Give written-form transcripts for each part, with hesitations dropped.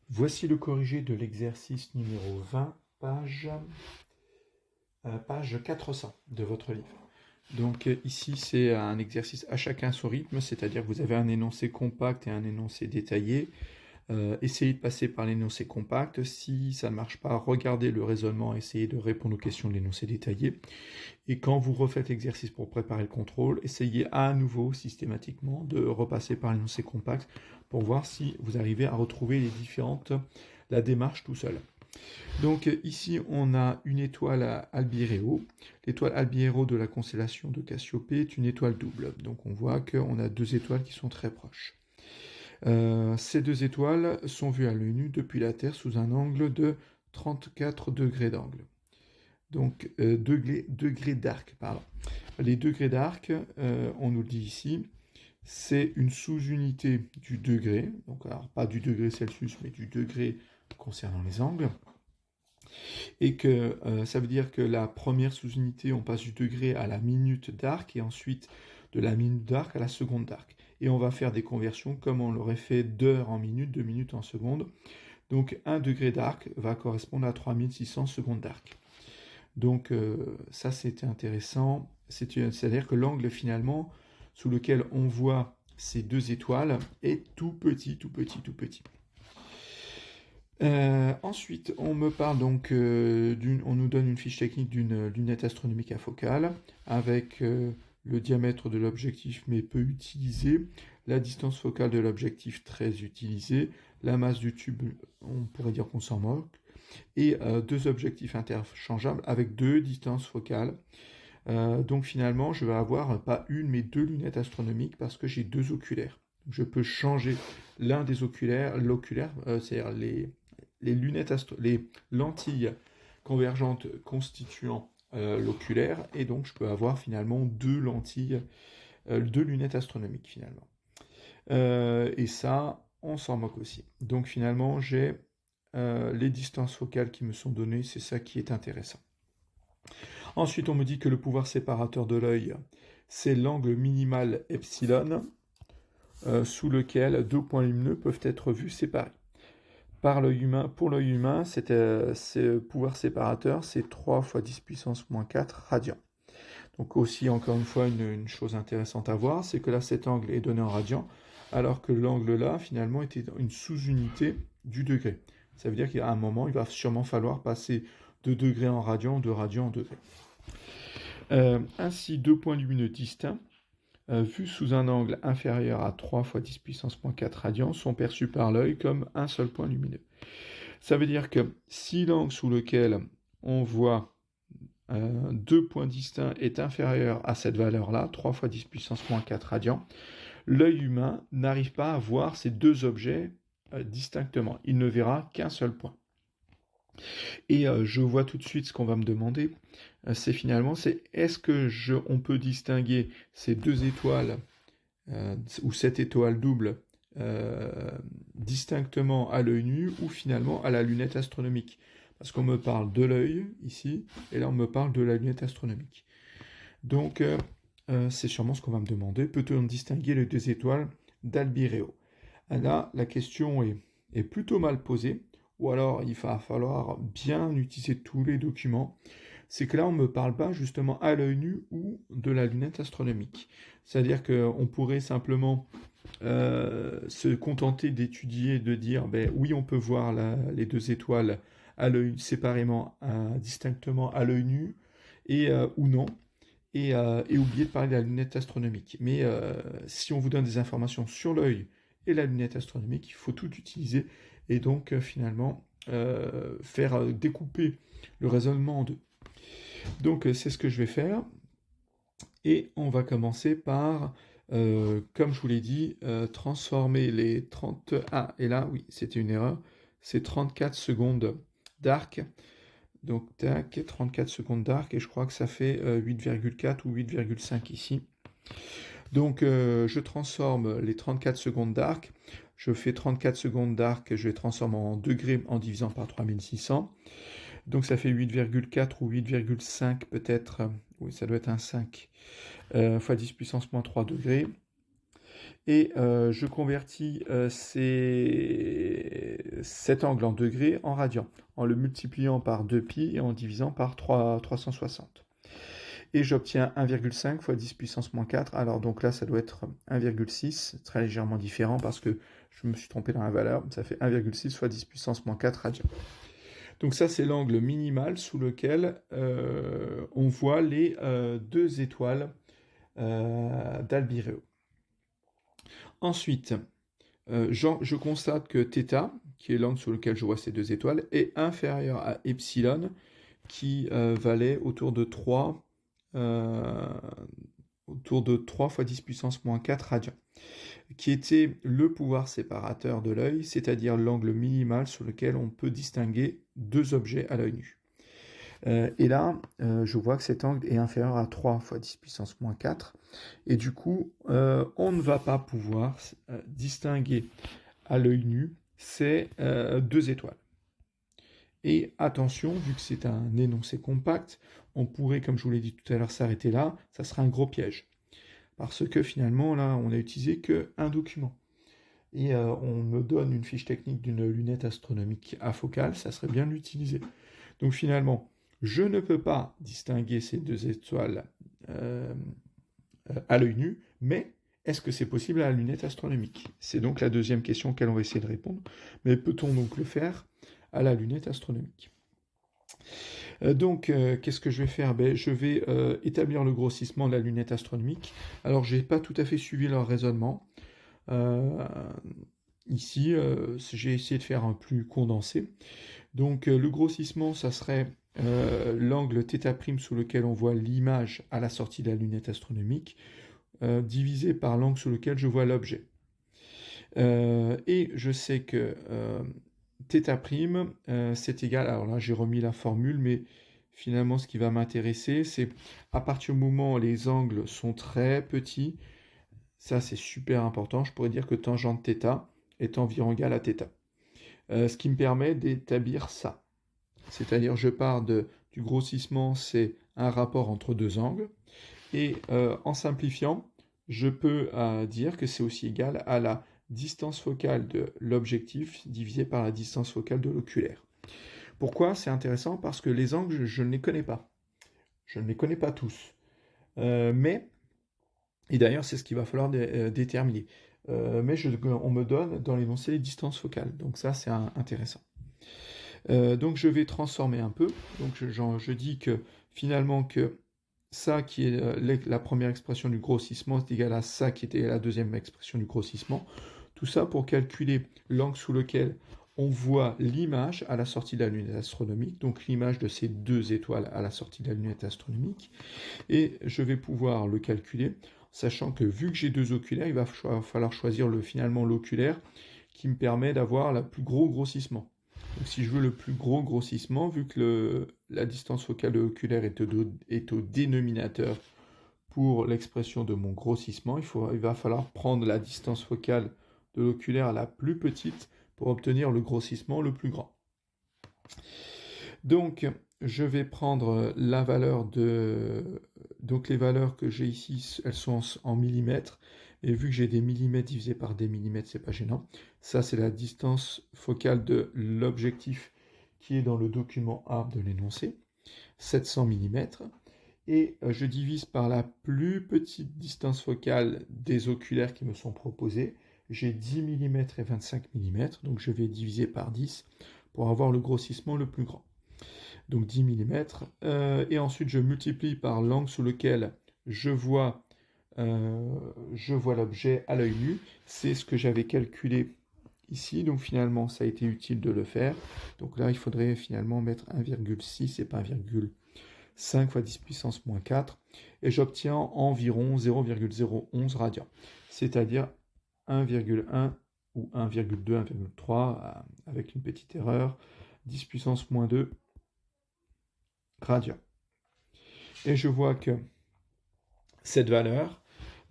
Voici le corrigé de l'exercice numéro 20, page 400 de votre livre. Donc ici, c'est un exercice à chacun son rythme, c'est-à-dire que vous avez un énoncé compact et un énoncé détaillé. Essayez de passer par l'énoncé compact. Si ça ne marche pas, regardez le raisonnement, essayez de répondre aux questions de l'énoncé détaillé. Et quand vous refaites l'exercice pour préparer le contrôle, essayez à nouveau systématiquement de repasser par l'énoncé compact pour voir si vous arrivez à retrouver la démarche tout seul. Donc ici, on a une étoile à Albireo. L'étoile Albireo de la constellation de Cassiopée est une étoile double. Donc on voit qu'on a deux étoiles qui sont très proches. Ces deux étoiles sont vues à l'œil nu depuis la Terre sous un angle de 34 degrés d'angle. Donc degrés d'arc, pardon. Les degrés d'arc, on nous le dit ici, c'est une sous-unité du degré, donc alors pas du degré Celsius, mais du degré concernant les angles. Et que ça veut dire que la première sous-unité, on passe du degré à la minute d'arc, et ensuite de la minute d'arc à la seconde d'arc. Et on va faire des conversions comme on l'aurait fait d'heure en minute, de minute en seconde. Donc 1 degré d'arc va correspondre à 3600 secondes d'arc. Donc ça c'était intéressant, c'est-à-dire que l'angle finalement sous lequel on voit ces deux étoiles est tout petit, tout petit, tout petit. Ensuite, on me parle donc on nous donne une fiche technique d'une lunette astronomique afocale avec le diamètre de l'objectif mais peu utilisé, la distance focale de l'objectif très utilisée, la masse du tube, on pourrait dire qu'on s'en moque, et deux objectifs interchangeables avec deux distances focales. Donc finalement, je vais avoir pas une mais deux lunettes astronomiques parce que j'ai deux oculaires. Je peux changer l'un des oculaires, c'est-à-dire les lentilles convergentes constituant l'oculaire, et donc je peux avoir finalement deux lentilles, deux lunettes astronomiques finalement. Et ça, on s'en moque aussi. Donc finalement, j'ai les distances focales qui me sont données, c'est ça qui est intéressant. Ensuite, on me dit que le pouvoir séparateur de l'œil, c'est l'angle minimal epsilon, sous lequel deux points lumineux peuvent être vus séparés. Pour l'œil humain, ce pouvoir séparateur, c'est 3 fois 10 puissance moins 4 radians. Donc aussi, encore une fois, une chose intéressante à voir, c'est que là, cet angle est donné en radians, alors que l'angle là, finalement, était une sous-unité du degré. Ça veut dire qu'à un moment, il va sûrement falloir passer de degrés en radians, de radians en degrés. Ainsi, deux points lumineux distincts, vus sous un angle inférieur à 3 fois 10 puissance moins 4 radians, sont perçus par l'œil comme un seul point lumineux. Ça veut dire que si l'angle sous lequel on voit deux points distincts est inférieur à cette valeur-là, 3 fois 10 puissance moins 4 radians, l'œil humain n'arrive pas à voir ces deux objets distinctement. Il ne verra qu'un seul point. Et je vois tout de suite ce qu'on va me demander, c'est est-ce que on peut distinguer ces deux étoiles ou cette étoile double distinctement à l'œil nu ou finalement à la lunette astronomique. Parce qu'on me parle de l'œil ici, et là on me parle de la lunette astronomique. Donc c'est sûrement ce qu'on va me demander. Peut-on distinguer les deux étoiles d'Albireo? Là, la question est plutôt mal posée, ou alors il va falloir bien utiliser tous les documents. C'est que là, on ne me parle pas justement à l'œil nu ou de la lunette astronomique. C'est-à-dire qu'on pourrait simplement se contenter d'étudier, de dire, ben oui, on peut voir les deux étoiles à l'œil séparément, distinctement à l'œil nu, et ou non, et oublier de parler de la lunette astronomique. Mais si on vous donne des informations sur l'œil et la lunette astronomique, il faut tout utiliser, et donc finalement faire découper le raisonnement en deux. Donc c'est ce que je vais faire. Et on va commencer par, comme je vous l'ai dit, transformer les 30... Ah, et là, oui, c'était une erreur. C'est 34 secondes d'arc. Donc, tac, 34 secondes d'arc. Et je crois que ça fait 8,4 ou 8,5 ici. Donc, je transforme les 34 secondes d'arc. Je fais 34 secondes d'arc, je les transforme en degrés en divisant par 3600. Donc ça fait 8,4 ou 8,5 peut-être, oui ça doit être un 5, fois 10 puissance moins 3 degrés. Et je convertis cet angle en degrés en radians, en le multipliant par 2π et en divisant par 360. Et j'obtiens 1,5 fois 10 puissance moins 4. Alors donc là, ça doit être 1,6, très légèrement différent parce que je me suis trompé dans la valeur. Ça fait 1,6 fois 10 puissance moins 4 radians. Donc ça, c'est l'angle minimal sous lequel on voit les deux étoiles d'Albireo. Ensuite, je constate que θ, qui est l'angle sous lequel je vois ces deux étoiles, est inférieur à epsilon, qui valait autour de 3 fois 10 puissance moins 4 radians, qui était le pouvoir séparateur de l'œil, c'est-à-dire l'angle minimal sur lequel on peut distinguer deux objets à l'œil nu. Et là, je vois que cet angle est inférieur à 3 fois 10 puissance moins 4, et du coup, on ne va pas pouvoir distinguer à l'œil nu ces deux étoiles. Et attention, vu que c'est un énoncé compact, on pourrait, comme je vous l'ai dit tout à l'heure, s'arrêter là, ça sera un gros piège. Parce que finalement, là, on n'a utilisé qu'un document. Et on me donne une fiche technique d'une lunette astronomique afocale, ça serait bien de l'utiliser. Donc finalement, je ne peux pas distinguer ces deux étoiles à l'œil nu, mais est-ce que c'est possible à la lunette astronomique? C'est donc la deuxième question auquel on va essayer de répondre. Mais peut-on donc le faire à la lunette astronomique? Qu'est-ce que je vais faire? Je vais établir le grossissement de la lunette astronomique. Alors, je n'ai pas tout à fait suivi leur raisonnement. Ici, j'ai essayé de faire un plus condensé. Donc, le grossissement, ça serait l'angle θ' sous lequel on voit l'image à la sortie de la lunette astronomique, divisé par l'angle sous lequel je vois l'objet. Et je sais que θ', c'est égal, alors là j'ai remis la formule, mais finalement ce qui va m'intéresser, c'est à partir du moment où les angles sont très petits, ça c'est super important, je pourrais dire que tangente θ est environ égal à θ. Ce qui me permet d'établir ça. C'est-à-dire je pars du grossissement, c'est un rapport entre deux angles, et en simplifiant, je peux dire que c'est aussi égal à la distance focale de l'objectif divisé par la distance focale de l'oculaire. Pourquoi c'est intéressant? Parce que les angles, je ne les connais pas. Je ne les connais pas tous. Et d'ailleurs, c'est ce qu'il va falloir déterminer. On me donne dans l'énoncé les distances focales. Donc ça, c'est intéressant. Donc je vais transformer un peu. Donc je dis que finalement que ça qui est la première expression du grossissement c'est égal à ça qui était la deuxième expression du grossissement. Tout ça pour calculer l'angle sous lequel on voit l'image à la sortie de la lunette astronomique, donc l'image de ces deux étoiles à la sortie de la lunette astronomique. Et je vais pouvoir le calculer, sachant que vu que j'ai deux oculaires, il va falloir choisir finalement l'oculaire qui me permet d'avoir le plus gros grossissement. Donc si je veux le plus gros grossissement, vu que la distance focale de l'oculaire est au dénominateur pour l'expression de mon grossissement, il va falloir prendre la distance focale de l'oculaire la plus petite pour obtenir le grossissement le plus grand. Donc je vais prendre la valeur donc les valeurs que j'ai ici, elles sont en millimètres. Et vu que j'ai des millimètres divisé par des millimètres, c'est pas gênant. Ça, c'est la distance focale de l'objectif qui est dans le document A de l'énoncé, 700 mm. Et je divise par la plus petite distance focale des oculaires qui me sont proposés. J'ai 10 mm et 25 mm, donc je vais diviser par 10 pour avoir le grossissement le plus grand. Donc 10 mm. Et ensuite, je multiplie par l'angle sous lequel je vois l'objet à l'œil nu, c'est ce que j'avais calculé ici, donc finalement ça a été utile de le faire. Donc là il faudrait finalement mettre 1,6 et pas 1,5 fois 10 puissance moins 4, et j'obtiens environ 0,011 radians, c'est-à-dire 1,1 ou 1,2, 1,3 avec une petite erreur, 10 puissance moins 2 radians. Et je vois que cette valeur,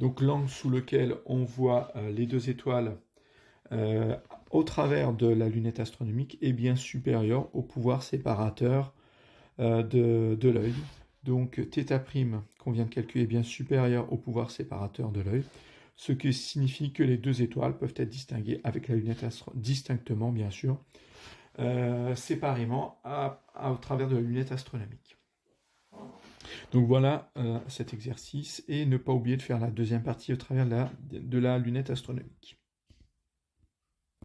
donc l'angle sous lequel on voit les deux étoiles au travers de la lunette astronomique est bien supérieur au pouvoir séparateur de l'œil. Donc θ' qu'on vient de calculer est bien supérieur au pouvoir séparateur de l'œil. ce qui signifie que les deux étoiles peuvent être distinguées avec la lunette distinctement, bien sûr, séparément au travers de la lunette astronomique. Donc voilà cet exercice, et ne pas oublier de faire la deuxième partie au travers de la lunette astronomique.